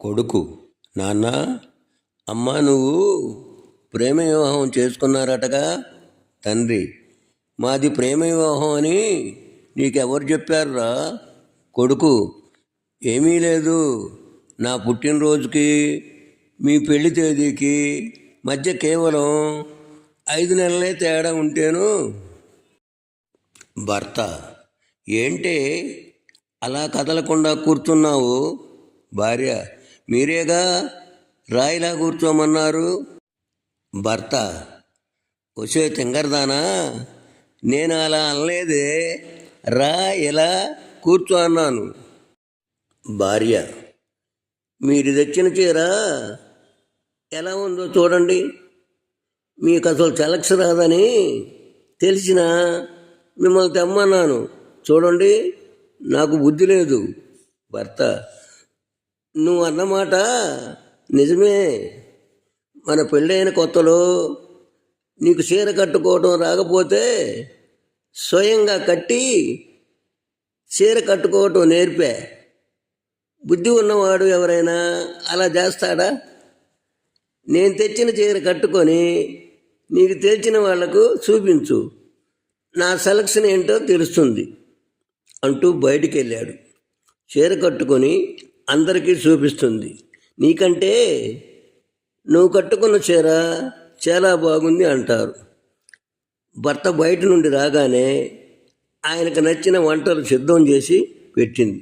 కొడుకు, నాన్న, అమ్మ నువ్వు ప్రేమ వివాహం చేసుకున్నారటగా. తండ్రి, మాది ప్రేమ వివాహం అని నీకెవరు చెప్పారురా? కొడుకు, ఏమీ లేదు, నా పుట్టినరోజుకి మీ పెళ్లి తేదీకి మధ్య కేవలం 5 నెలలే తేడా ఉంటేను. భర్త, ఏంటే అలా కదలకుండా కూర్చున్నావు? భార్య, మీరేగా రాయిలా కూర్చోమన్నారు. భర్త, వచ్చే తింగరదానా, నేను అలా అనలేదే, రా ఇలా కూర్చో అన్నాను. భార్య, మీరు తెచ్చిన చీర ఎలా ఉందో చూడండి, మీకు అసలు చలక్ష రాదని తెలిసిన మిమ్మల్ని తెమ్మన్నాను, చూడండి, నాకు బుద్ధి లేదు. భర్త, నువ్వు అన్నమాట నిజమే. మన పెళ్ళైన కొత్తలో నీకు చీర కట్టుకోవడం రాకపోతే స్వయంగా కట్టి చీర కట్టుకోవటం నేర్పా. బుద్ధి ఉన్నవాడు ఎవరైనా అలా చేస్తాడా? నేను తెచ్చిన చీర కట్టుకొని నీకు తెలిసిన వాళ్లకు చూపించు, నా సెలక్షన్ ఏంటో తెలుస్తుంది అంటూ బయటికి వెళ్ళాడు. చీర కట్టుకొని అందరికీ చూపిస్తుంది. నీకంటే నువ్వు కట్టుకున్న చీర చాలా బాగుంది అంటారు. భర్త బయట నుండి రాగానే ఆయనకు నచ్చిన వంటలు సిద్ధం చేసి పెట్టింది.